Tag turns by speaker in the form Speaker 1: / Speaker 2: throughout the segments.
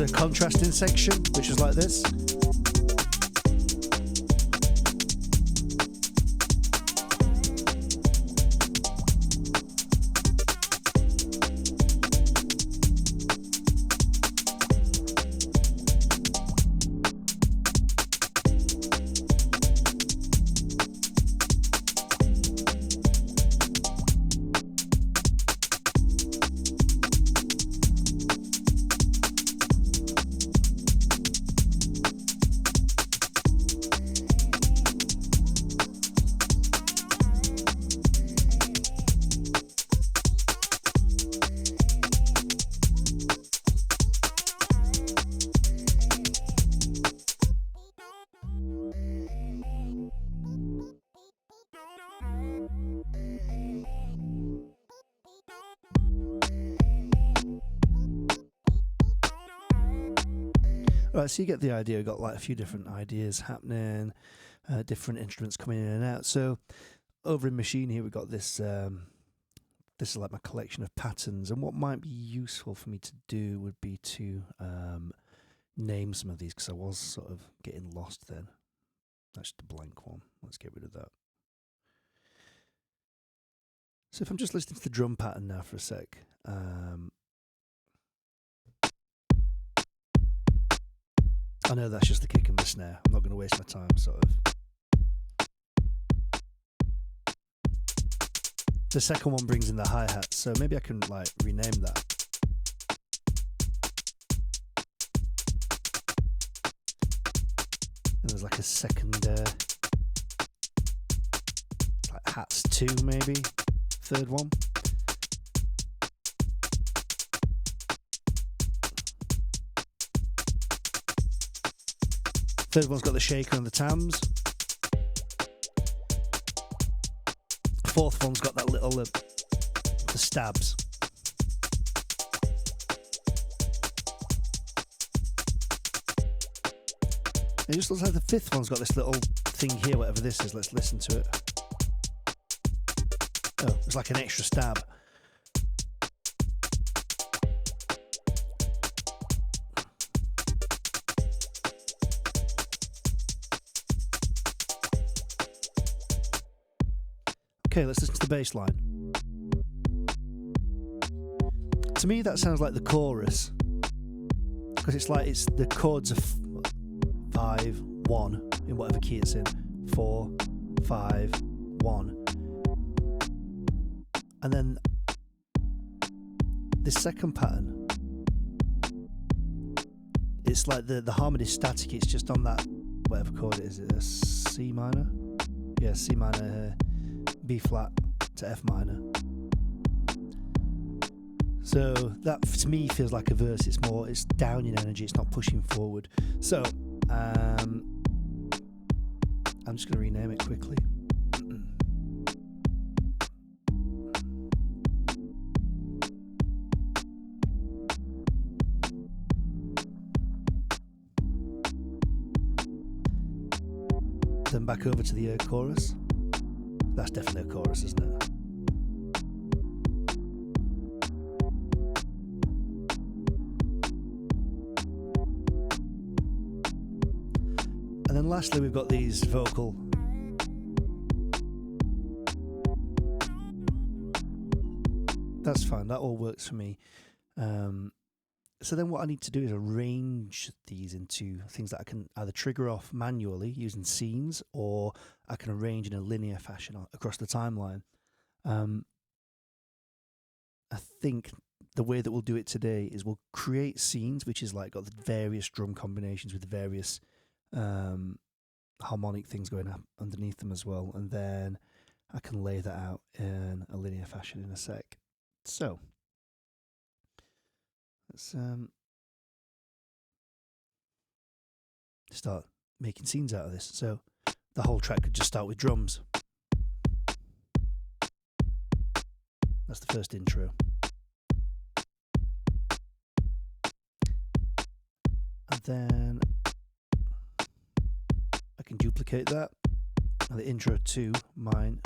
Speaker 1: a contrasting section, which is like this. Right, so you get the idea. We've got like a few different ideas happening, different instruments coming in and out. So over in Maschine here, we've got this. This is like my collection of patterns, and what might be useful for me to do would be to name some of these, because I was sort of getting lost then. That's just a blank one. Let's get rid of that. So if I'm just listening to the drum pattern now for a sec. I know that's just the kick and the snare. I'm not going to waste my time, sort of. The second one brings in the hi-hat, so maybe I can like rename that. And there's like a second, like hats 2 maybe, third one. Third one's got the shaker and the tams. Fourth one's got that little, the stabs. It just looks like the fifth one's got this little thing here, whatever this is. Let's listen to it. Oh, it's like an extra stab. Okay, let's listen to the bass line. To me, that sounds like the chorus, because it's like it's the chords of 5, 1 in whatever key it's in, 4, 5, 1, and then this second pattern. It's like the harmony is static. It's just on that whatever chord it is. Is it a C minor? Yeah, C minor. B flat to F minor. So that to me feels like a verse. It's down in energy, it's not pushing forward. So I'm just going to rename it quickly. Then back over to the chorus. That's definitely a chorus, isn't it? And then lastly, we've got these vocal. That's fine, that all works for me. So then what I need to do is arrange these into things that I can either trigger off manually using scenes, or I can arrange in a linear fashion across the timeline. I think the way that we'll do it today is we'll create scenes, which is like got the various drum combinations with the various harmonic things going up underneath them as well, and then I can lay that out in a linear fashion in a sec. So let's start making scenes out of this. So the whole track could just start with drums. That's the first intro. And then I can duplicate that. And the intro to mine.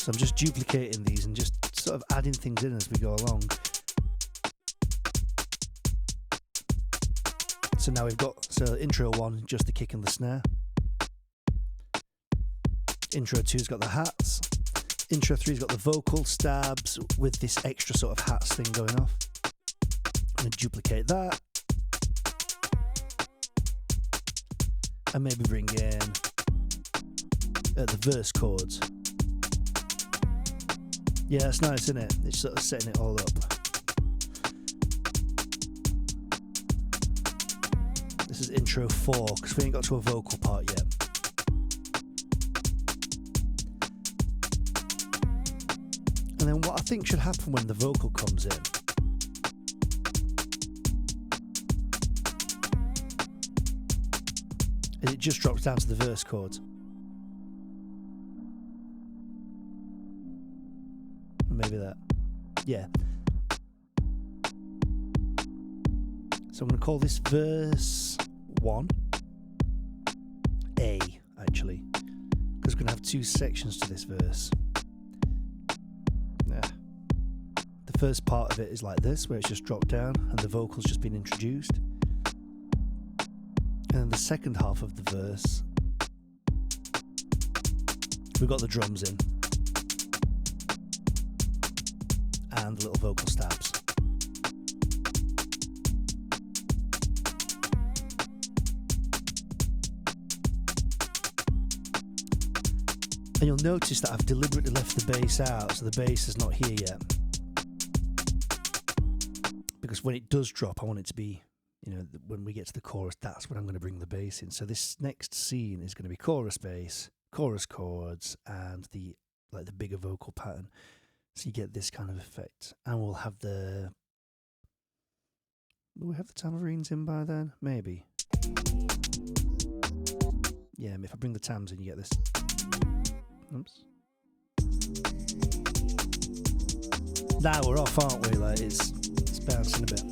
Speaker 1: So I'm just duplicating these and just sort of adding things in as we go along. So now we've got, so intro 1, just the kick and the snare. Intro 2's got the hats. Intro 3's got the vocal stabs with this extra sort of hats thing going off. I'm going to duplicate that. And maybe bring in the verse chords. Yeah, it's nice, isn't it? It's sort of setting it all up. This is intro 4, because we ain't got to a vocal part yet. And then what I think should happen when the vocal comes in is it just drops down to the verse chords. Maybe that. Yeah. So I'm going to call this verse 1 A, actually, because we're going to have 2 sections to this verse. Yeah. The first part of it is like this, where it's just dropped down and the vocal's just been introduced. And then the second half of the verse, we've got the drums in and the little vocal stabs. And you'll notice that I've deliberately left the bass out, so the bass is not here yet. Because when it does drop, I want it to be, you know, when we get to the chorus, that's when I'm going to bring the bass in. So this next scene is going to be chorus bass, chorus chords, and the bigger vocal pattern. So you get this kind of effect. And we'll have the... Will we have the tambourines in by then? Maybe. Yeah, if I bring the tams in, you get this. Oops. Now we're off, aren't we? Like it's bouncing a bit.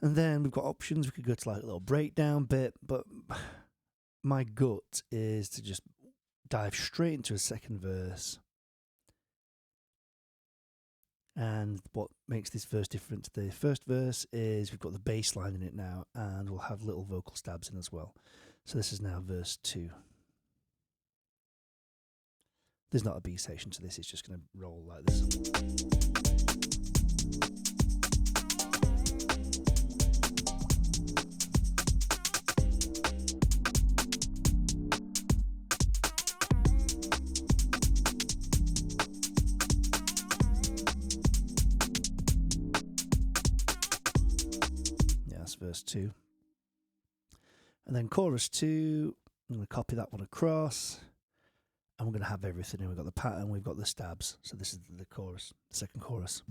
Speaker 1: And then we've got options. We could go to like a little breakdown bit, but my gut is to just dive straight into a second verse. And what makes this verse different to the first verse is we've got the bass line in it now, and we'll have little vocal stabs in as well. So this is now verse 2. There's not a B section to this, it's just going to roll like this. Verse 2, and then chorus 2, I'm going to copy that one across, and we're going to have everything in. We've got the pattern, we've got the stabs, so this is the chorus, the second chorus.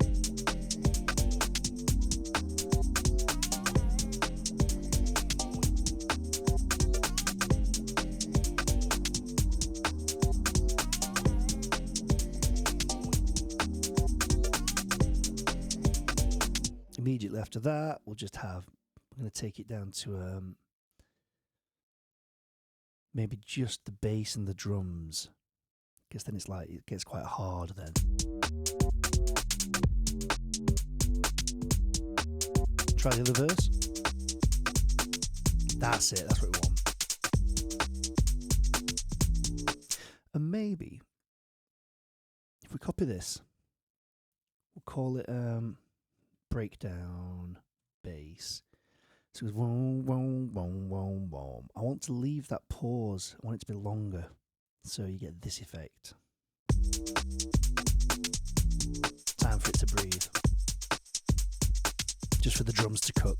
Speaker 1: Immediately after that, we'll just have, I'm going to take it down to maybe just the bass and the drums, because then it's like, it gets quite hard then. Try the other verse. That's it, that's what we want. And maybe, if we copy this, we'll call it breakdown bass. So it goes wom, wom, wom, wom, wom. I want to leave that pause. I want it to be longer. So you get this effect. Time for it to breathe. Just for the drums to cook.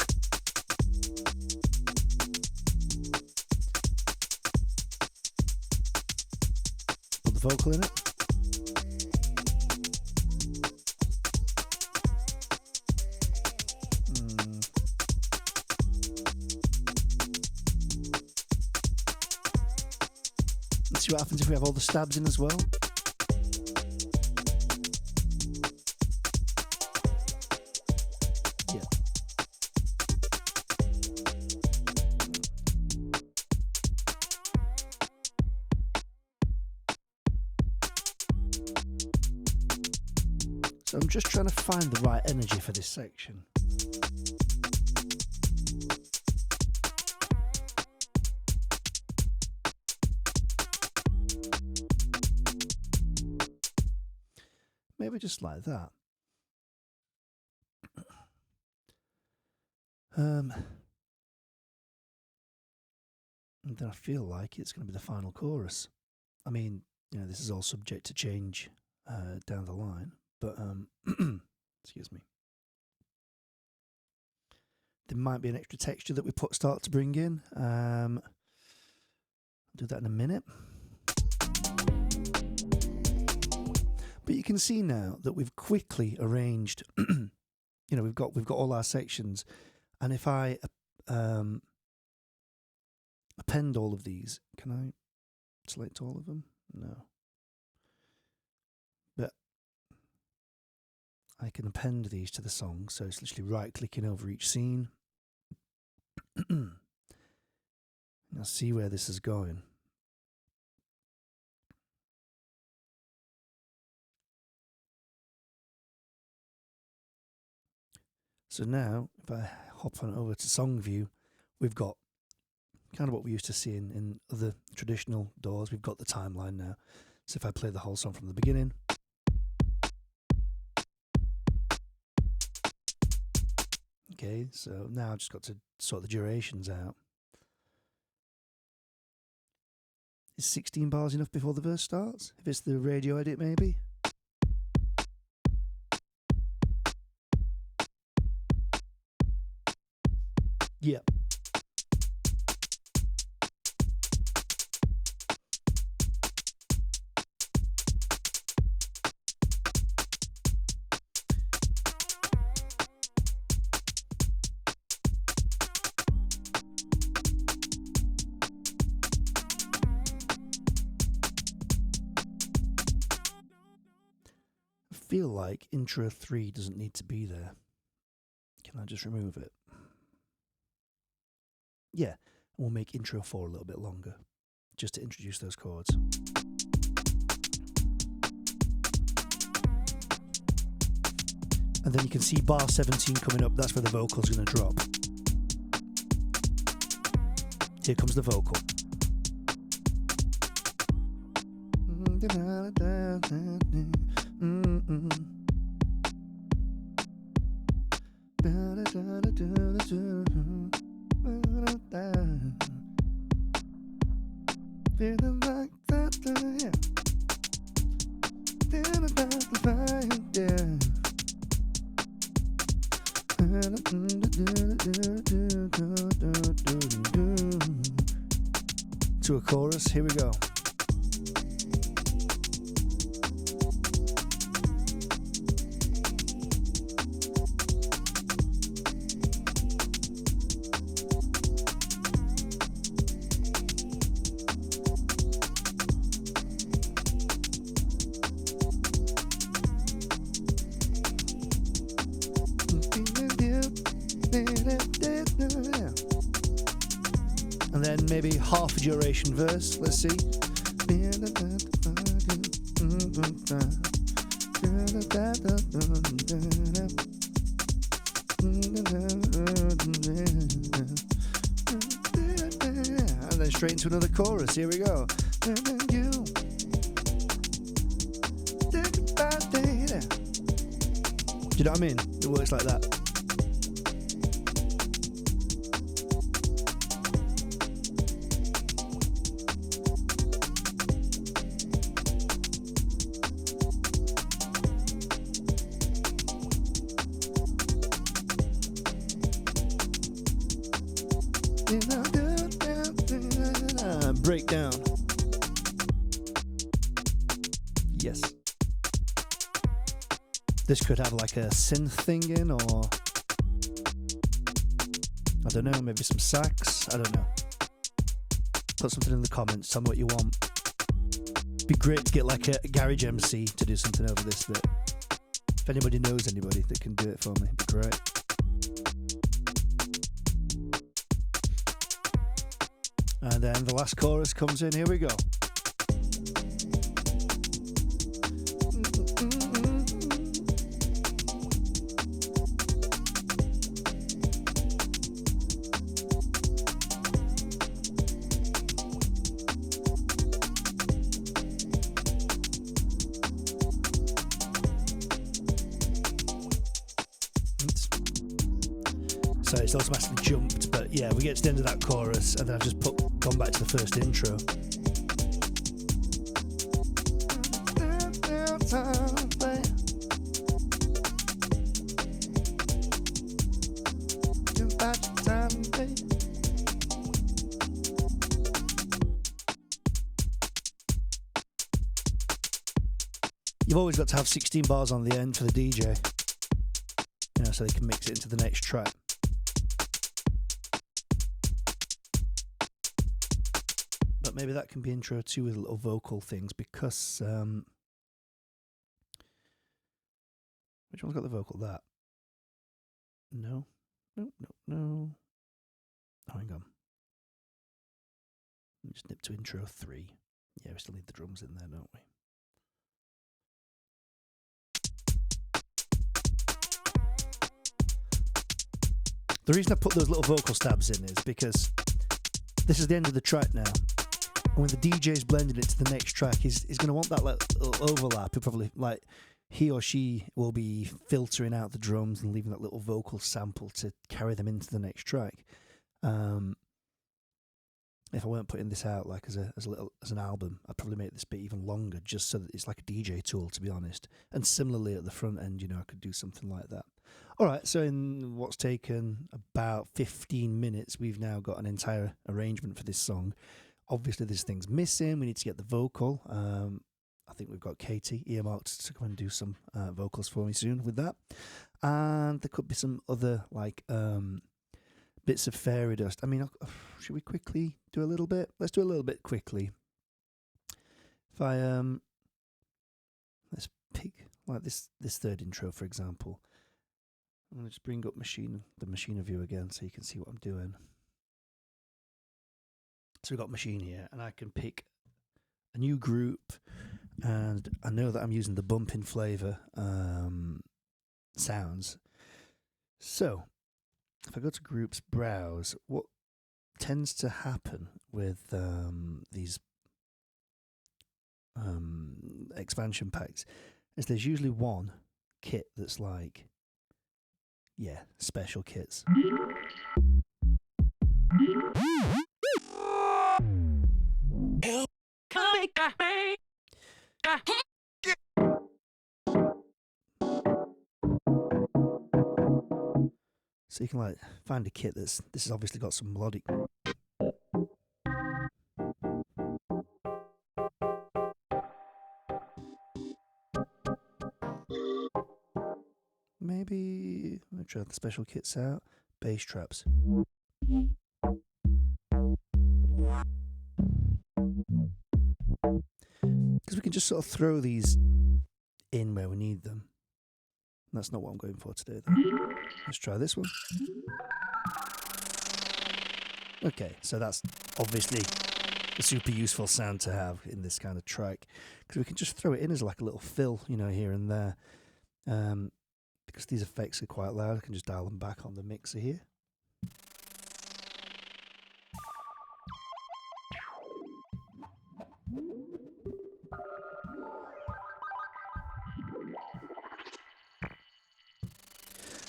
Speaker 1: Put the vocal in it. See what happens if we have all the stabs in as well. Yeah. So I'm just trying to find the right energy for this section. Maybe just like that. And then I feel like it's going to be the final chorus. I mean, you know, this is all subject to change down the line, but excuse me. There might be an extra texture that we start to bring in. I'll do that in a minute. But you can see now that we've quickly arranged. You know, we've got all our sections, and if I append all of these, can I select all of them? No. But I can append these to the song, so it's literally right-clicking over each scene. Now see where this is going. So now, if I hop on over to song view, we've got kind of what we used to see in other traditional DAWs. We've got the timeline now. So if I play the whole song from the beginning. Okay, so now I've just got to sort the durations out. Is 16 bars enough before the verse starts? If it's the radio edit, maybe? Yeah. I feel like intro 3 doesn't need to be there. Can I just remove it? Yeah, we'll make intro 4 a little bit longer, just to introduce those chords. And then you can see bar 17 coming up, that's where the vocal's going to drop. Here comes the vocal. Feeling like that, yeah. Feeling like yeah. To a chorus, here we go. And then maybe half a duration verse, let's see. And then straight into another chorus, here we go. Do you know what I mean? It works like that. Breakdown. Yes. This could have like a synth thing in, or I don't know, maybe some sax. I don't know. Put something in the comments. Tell me what you want. Be great to get like a garage MC to do something over this bit. If anybody knows anybody that can do it for me, it'd be great. And then the last chorus comes in. Here we go. So it's automatically jumped, but yeah, we get to the end of that chorus, and then I've just gone back to the first intro. You've always got to have 16 bars on the end for the DJ, you know, so they can mix it into the next track. But maybe that can be intro too with little vocal things, because which one's got the vocal? That? No. Oh, hang on. Let me just nip to intro 3. Yeah, we still need the drums in there, don't we? The reason I put those little vocal stabs in is because this is the end of the track now. And when the DJ's blending it to the next track, he's going to want that little overlap. He'll probably, like, he or she will be filtering out the drums and leaving that little vocal sample to carry them into the next track. If I weren't putting this out like as an album, I'd probably make this bit even longer, just so that it's like a DJ tool, to be honest. And similarly at the front end, you know, I could do something like that. All right, so in what's taken about 15 minutes, we've now got an entire arrangement for this song. Obviously, there's things missing. We need to get the vocal. I think we've got Katie earmarked to come and do some vocals for me soon with that. And there could be some other, like, bits of fairy dust. I mean, should we quickly do a little bit? Let's do a little bit quickly. If I let's pick like this third intro, for example. I'm going to just bring up the Maschine view again so you can see what I'm doing. So we've got Maschine here, and I can pick a new group, and I know that I'm using the Bumpin Flava sounds. So if I go to groups, browse, what tends to happen with these expansion packs is there's usually one kit that's like, yeah, special kits. So you can like find a kit this has obviously got some melodic. Maybe let me try the special kits out. Bass traps. Because we can just sort of throw these in where we need them. That's not what I'm going for today, though. Let's try this one. Okay, so that's obviously a super useful sound to have in this kind of track, because we can just throw it in as like a little fill, you know, here and there. Because these effects are quite loud, I can just dial them back on the mixer here.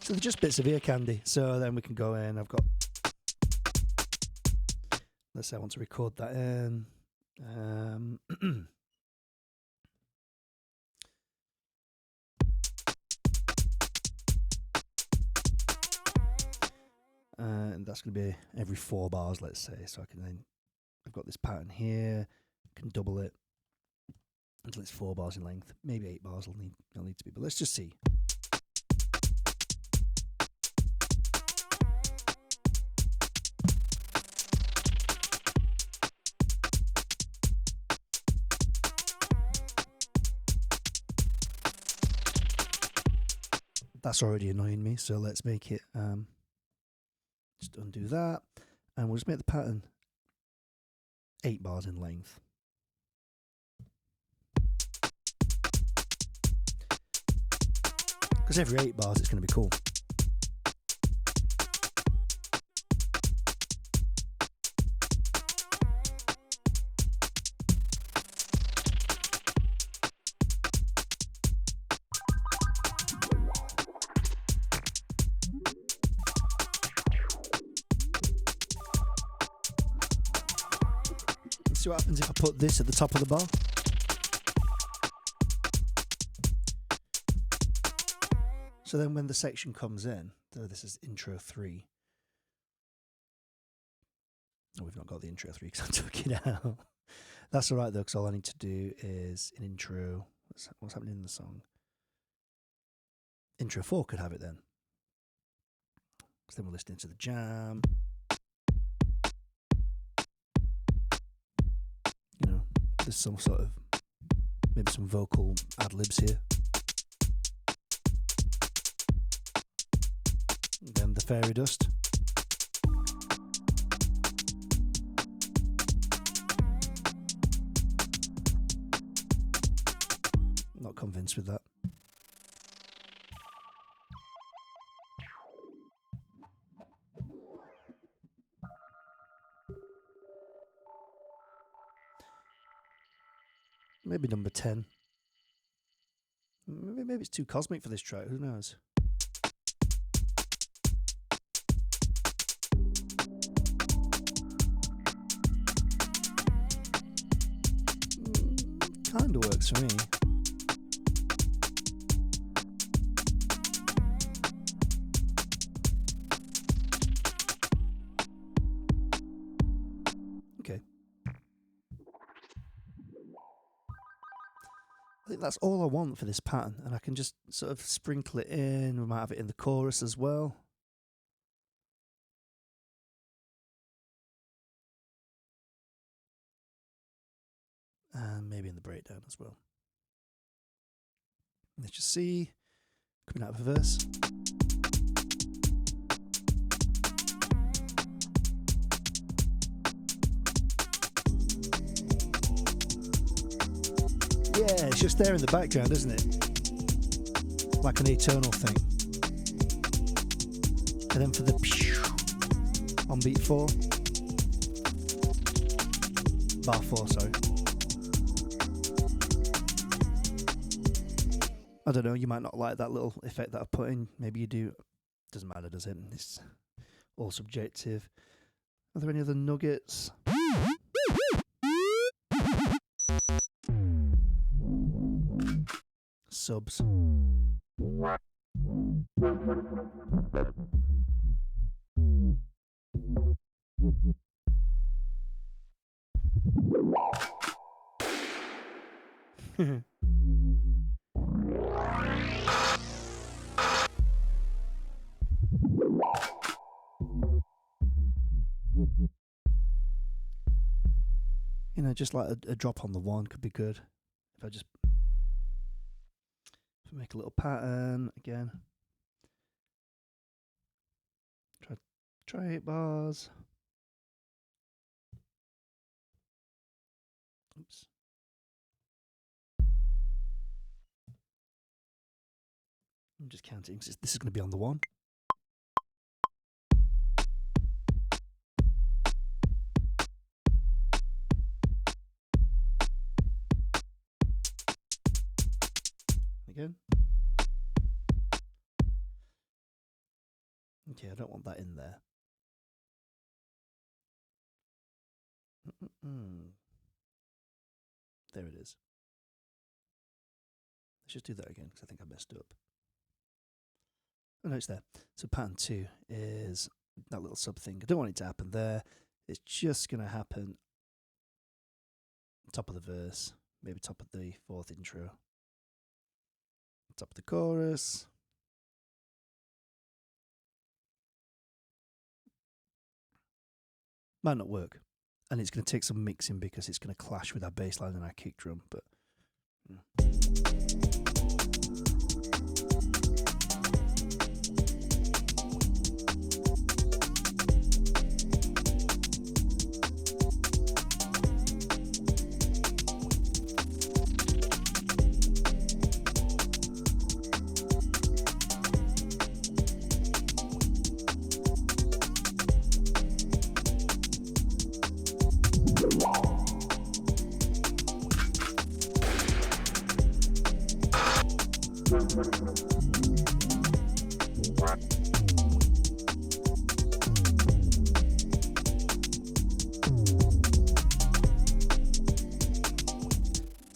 Speaker 1: So they're just bits of ear candy. So then we can go in. I've got, let's say I want to record that in. And that's going to be every 4 bars, let's say. So I can then, I've got this pattern here, I can double it until it's 4 bars in length. Maybe 8 bars will need to be, but let's just see. That's already annoying me, so let's make it, just undo that, and we'll just make the pattern 8 bars in length. Because every 8 bars it's going to be cool. see what happens if I put this at the top of the bar. So then when the section comes in, so this is intro 3. Oh, we've not got the intro 3 because I took it out. That's all right though, because all I need to do is an intro. What's happening in the song? Intro 4 could have it then. Because then we're listening to the jam. You know, there's some sort of, maybe some vocal ad-libs here. And then the fairy dust. Not convinced with that. Maybe number 10. Maybe it's too cosmic for this track, who knows? Kinda works for me. Okay. I think that's all I want for this pattern, and I can just sort of sprinkle it in. We might have it in the chorus as well. And maybe in the breakdown as well. Let's just see. Coming out of a verse. Yeah, it's just there in the background, isn't it? Like an atonal thing. And then for the on beat 4. Bar 4, sorry. I don't know, you might not like that little effect that I've put in. Maybe you do. Doesn't matter, does it? It's all subjective. Are there any other nuggets? Subs. You know, just like a drop on the one could be good. If I make a little pattern again. Try 8 bars. Oops. I'm just counting because this is going to be on the 1. Again. Okay, I don't want that in there. There it is. Let's just do that again because I think I messed up. Oh no, it's there. So pattern 2 is that little sub thing. I don't want it to happen there. It's just going to happen top of the verse, maybe top of the 4th intro. Top of the chorus. Might not work. And it's going to take some mixing because it's going to clash with our bass line and our kick drum. But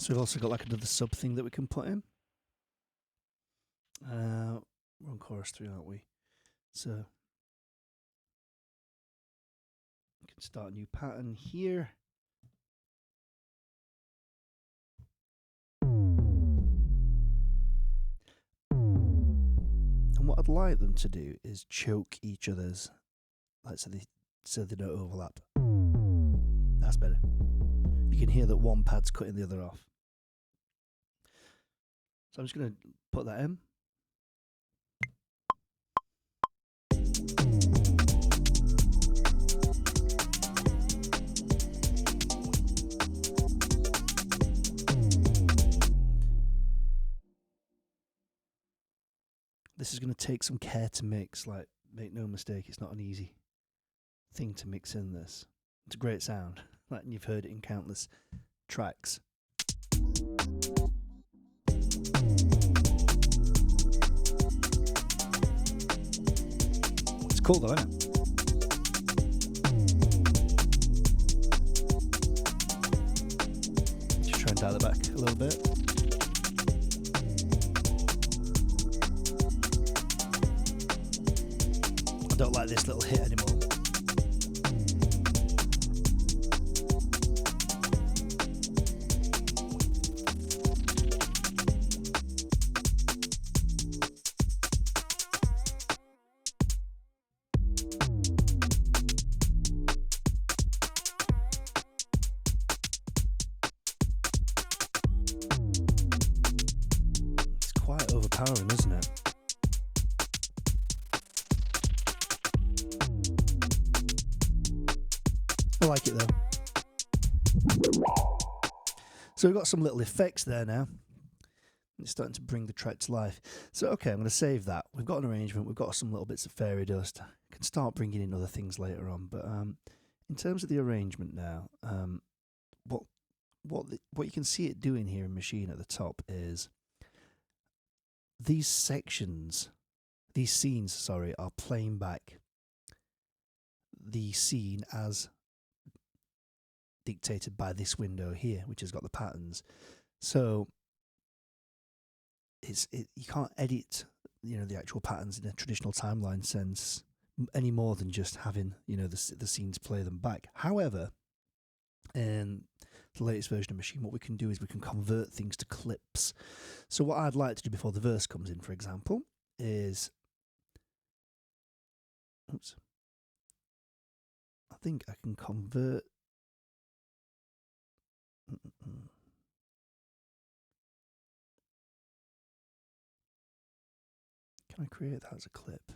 Speaker 1: So we've also got like another sub thing that we can put in. We're on chorus 3, aren't we? So we can start a new pattern here. And what I'd like them to do is choke each other's, like so they don't overlap. That's better. You can hear that one pad's cutting the other off. So I'm just going to put that in. This is going to take some care to mix, like, make no mistake, it's not an easy thing to mix in this. It's a great sound, like you've heard it in countless tracks. It's cool though, isn't it? Just try and dial it back a little bit. I don't like this little hit anymore. It's quite overpowering, isn't it? I like it though. So we've got some little effects there now. It's starting to bring the track to life. So okay, I'm going to save that. We've got an arrangement. We've got some little bits of fairy dust. I can start bringing in other things later on. But in terms of the arrangement now, what you can see it doing here in Maschine at the top is these scenes, are playing back the scene as dictated by this window here, which has got the patterns. So you can't edit, the actual patterns in a traditional timeline sense any more than just having, the scenes play them back. However, in the latest version of Maschine, what we can do is we can convert things to clips. So what I'd like to do before the verse comes in, for example, is I think I can convert. Can I create that as a clip?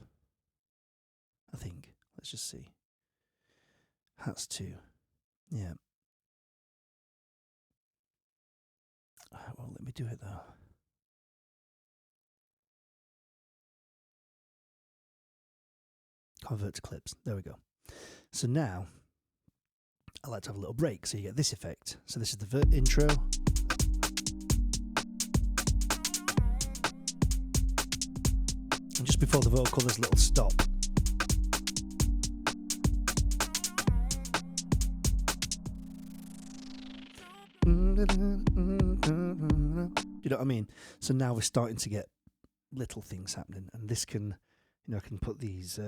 Speaker 1: I think. Let's just see. Has to. Yeah. It won't let me do it though. Convert to clips. There we go. So now I like to have a little break, so you get this effect. So this is the intro. And just before the vocal, there's a little stop. You know what I mean? So now we're starting to get little things happening, and this can, I can put these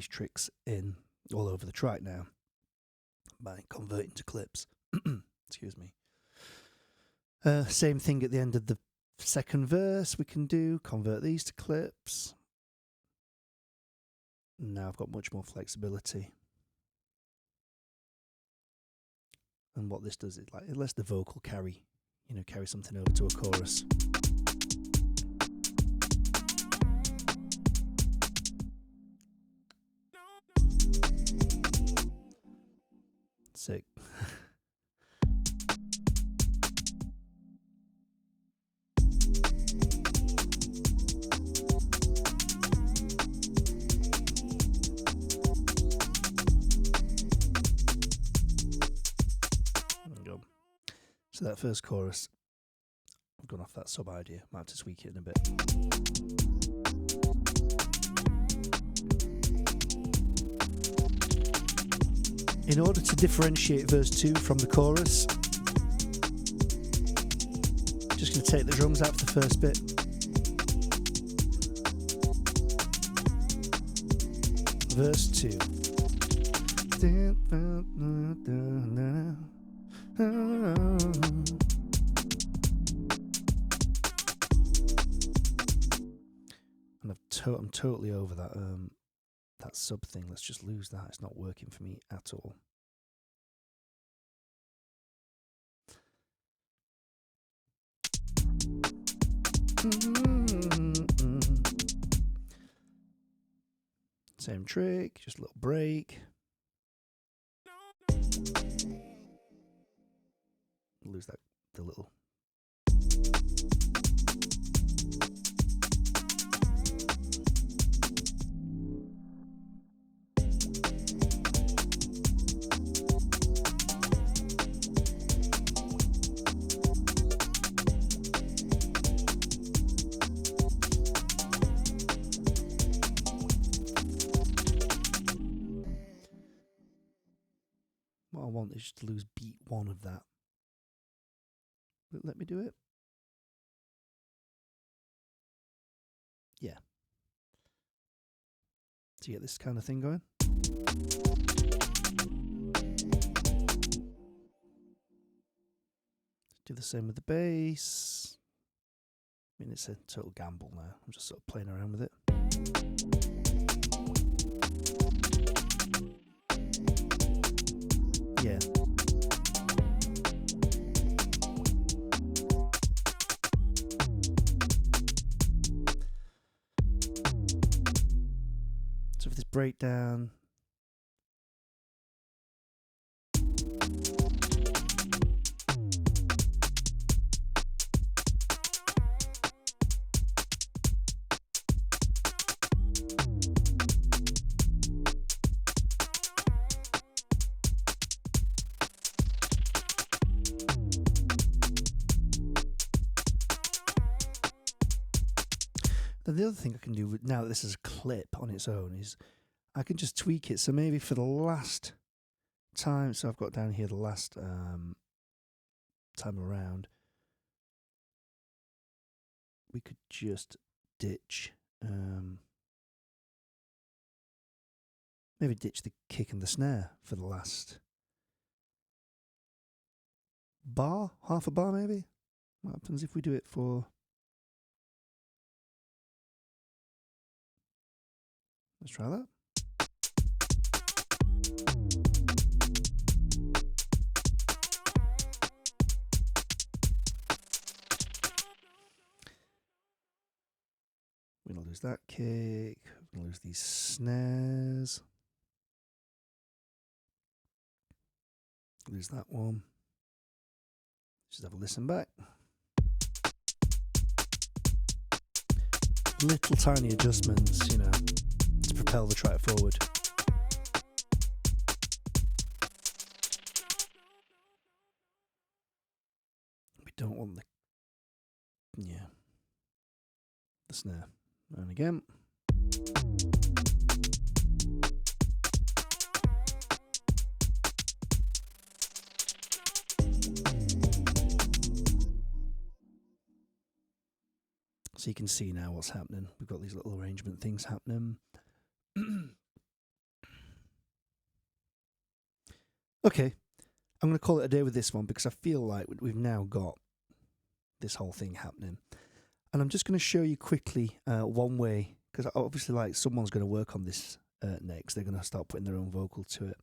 Speaker 1: tricks in all over the track now by converting to clips. Excuse me. Same thing at the end of the second verse. We can convert these to clips. Now I've got much more flexibility. And what this does is it lets the vocal carry something over to a chorus. Sick. So that first chorus, I've gone off that sub idea. Might have to tweak it in a bit. In order to differentiate verse 2 from the chorus, just going to take the drums out for the first bit. Verse 2. And I'm totally over that sub thing. Let's just lose that. It's not working for me at all. Same trick, just a little break. Lose the little. What I want is just to lose beat 1 of that. Will it let me do it? Yeah. To get this kind of thing going. Do the same with the bass. I mean, it's a total gamble now. I'm just sort of playing around with it. Yeah. So for this breakdown, the other thing I can do now that this is a clip on its own is I can just tweak it. So maybe for the last time, so I've got down here the last time around, we could just ditch, maybe ditch the kick and the snare for the last bar, half a bar maybe. What happens if we do it for... Let's try that. We're going to lose that kick. We're going to lose these snares. Lose that one. Just have a listen back. Little tiny adjustments, you know, to propel the track forward. We don't want the snare. And again. So you can see now what's happening. We've got these little arrangement things happening. Okay, I'm going to call it a day with this one because I feel like we've now got this whole thing happening. And I'm just going to show you quickly one way, because obviously like someone's going to work on this next. They're going to start putting their own vocal to it.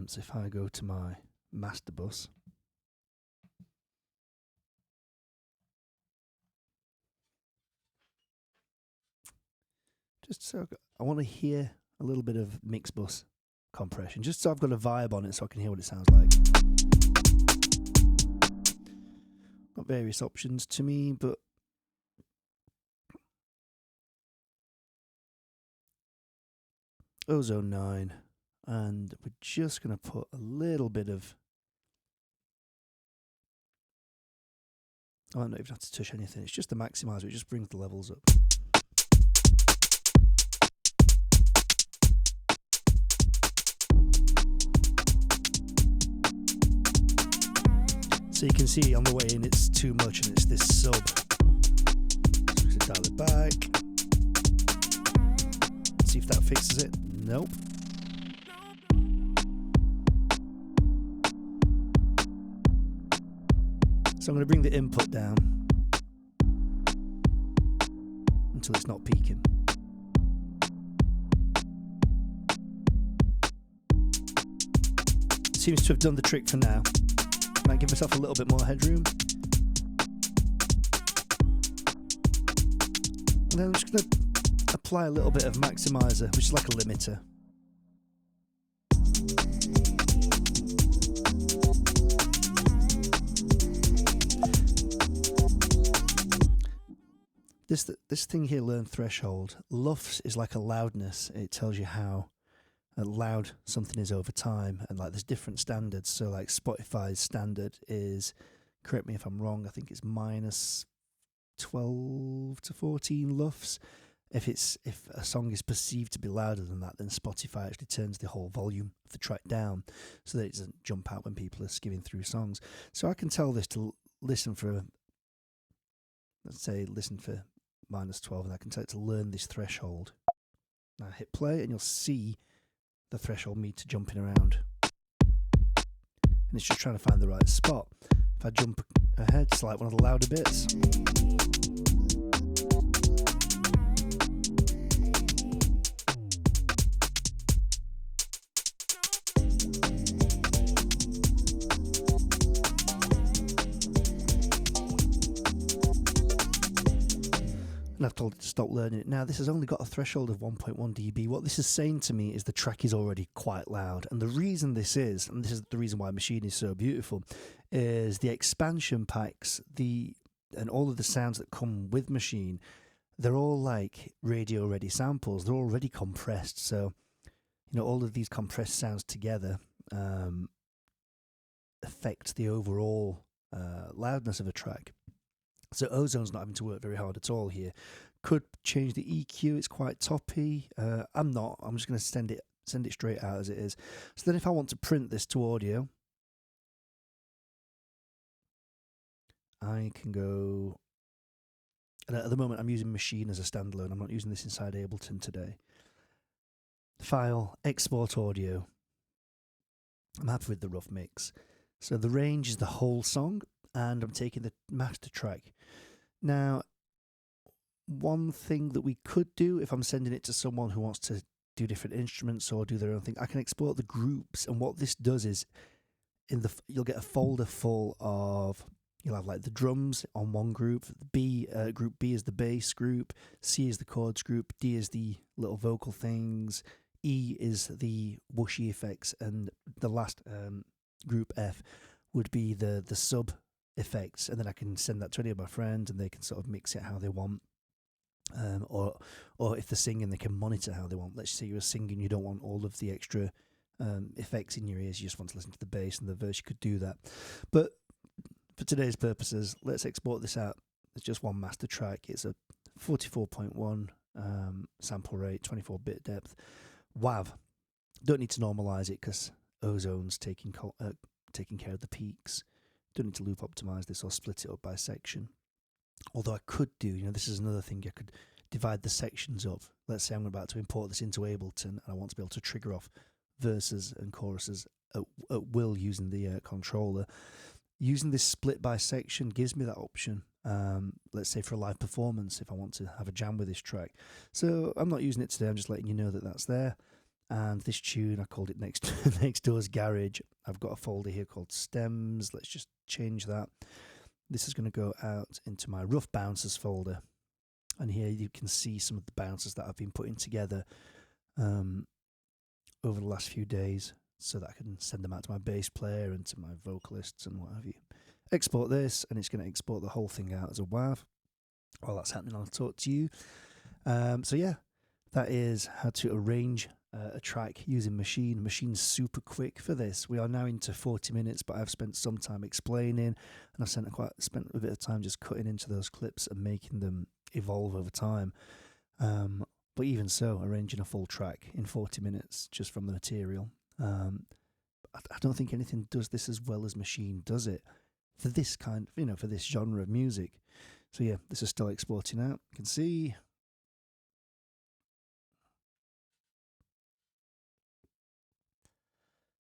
Speaker 1: So if I go to my master bus, just so I want to hear a little bit of mix bus compression, just so I've got a vibe on it so I can hear what it sounds like. Got various options to me, but Ozone 9, and we're just going to put a little bit of... I don't even have to touch anything, it's just the maximizer, it just brings the levels up. So you can see on the way in it's too much and it's this sub. So we can dial it back. See if that fixes it. Nope. So I'm going to bring the input down until it's not peaking. Seems to have done the trick for now. Might give myself a little bit more headroom. And then I'm just going to apply a little bit of maximizer, which is like a limiter. This thing here, learn threshold. LUFS is like a loudness. It tells you how loud something is over time, and like there's different standards. So like Spotify's standard is, correct me if I'm wrong, I think it's minus 12 to 14 LUFS. If a song is perceived to be louder than that, then Spotify actually turns the whole volume of the track down so that it doesn't jump out when people are skimming through songs. So I can tell this to listen for, let's say, listen for minus 12, and I can tell it to learn this threshold. Now hit play and you'll see the threshold meter jumping around. And it's just trying to find the right spot. If I jump ahead, select one of the louder bits. And I've told it to stop learning it. Now, this has only got a threshold of 1.1 dB. What this is saying to me is the track is already quite loud. And the reason this is, and this is the reason why Maschine is so beautiful, is the expansion packs, and all of the sounds that come with Maschine, they're all like radio-ready samples. They're already compressed. So, all of these compressed sounds together affect the overall loudness of a track. So Ozone's not having to work very hard at all here. Could change the EQ. It's quite toppy. I'm not. I'm just going to send it straight out as it is. So then if I want to print this to audio, I can go. And at the moment, I'm using Maschine as a standalone. I'm not using this inside Ableton today. File, export audio. I'm happy with the rough mix. So the range is the whole song, and I'm taking the master track. Now, one thing that we could do, if I'm sending it to someone who wants to do different instruments or do their own thing, I can export the groups. And what this does is, you'll get a folder full of, you'll have like the drums on one group, group B is the bass group, C is the chords group, D is the little vocal things, E is the whooshy effects, and the last group F would be the sub effects. And then I can send that to any of my friends and they can sort of mix it how they want. Or if they're singing, they can monitor how they want. Let's say you're singing, you don't want all of the extra effects in your ears, you just want to listen to the bass and the verse, you could do that. But for today's purposes, let's export this out. It's just one master track. It's a 44.1 sample rate, 24-bit depth. WAV. Don't need to normalize it because Ozone's taking care of the peaks. Don't need to loop optimize this or split it up by section. Although I could do, this is another thing, I could divide the sections up. Let's say I'm about to import this into Ableton and I want to be able to trigger off verses and choruses at will using the controller. Using this split by section gives me that option. Let's say for a live performance, if I want to have a jam with this track. So I'm not using it today, I'm just letting you know that that's there. And this tune, I called it Next Door's Garage. I've got a folder here called Stems. Let's just change that. This is going to go out into my rough bouncers folder. And here you can see some of the bouncers that I've been putting together over the last few days so that I can send them out to my bass player and to my vocalists and what have you. Export this, and it's going to export the whole thing out as a WAV. While that's happening, I'll talk to you. So yeah, that is how to arrange a track using Maschine. Machine's super quick for this. We are now into 40 minutes, but I've spent some time explaining, and I've spent a bit of time just cutting into those clips and making them evolve over time. But even so, arranging a full track in 40 minutes just from the material. I don't think anything does this as well as Maschine does it. for this kind, for this genre of music. So yeah, this is still exporting out. You can see.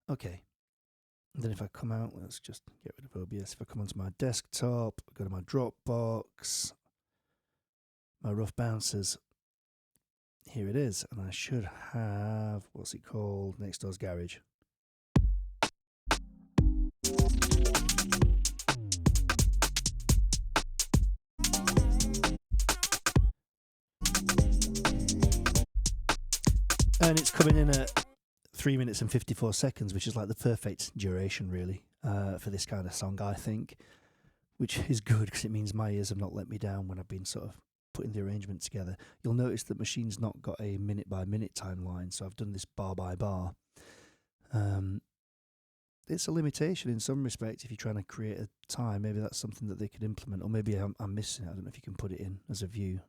Speaker 1: Okay. And then if I come out, let's just get rid of OBS. If I come onto my desktop, go to my Dropbox, my rough bouncers, here it is. And I should have, what's it called? Next Door's Garage. And it's coming in at 3 minutes and 54 seconds, which is like the perfect duration, really, for this kind of song, I think, which is good because it means my ears have not let me down when I've been sort of putting the arrangement together. You'll notice that Machine's not got a minute-by-minute timeline, so I've done this bar by bar. It's a limitation in some respects if you're trying to create a time. Maybe that's something that they could implement, or maybe I'm missing it. I don't know if you can put it in as a view.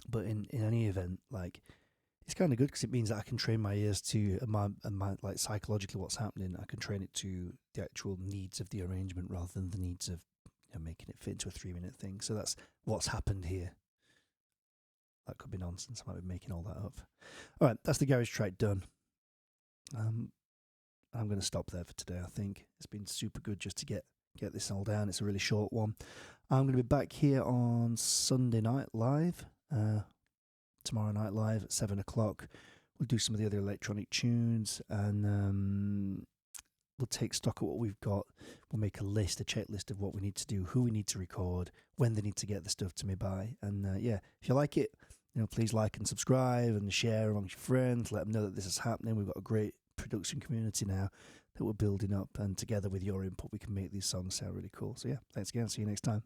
Speaker 1: But in any event, like, it's kind of good because it means that I can train my ears to my like psychologically what's happening. I can train it to the actual needs of the arrangement rather than the needs of making it fit into a 3-minute thing. So that's what's happened here. That could be nonsense. I might be making all that up. All right, that's the garage track done. I'm going to stop there for today. I think it's been super good just to get this all down. It's a really short one. I'm going to be back here on Sunday night live. Tomorrow night live at 7 o'clock. We'll do some of the other electronic tunes, and we'll take stock of what we've got. We'll make a checklist of what we need to do, who we need to record, when they need to get the stuff to me by. And if you like it, please like and subscribe and share amongst your friends. Let them know that this is happening. We've got a great production community now that we're building up, and together with your input, we can make these songs sound really cool. So yeah, thanks again. See you next time.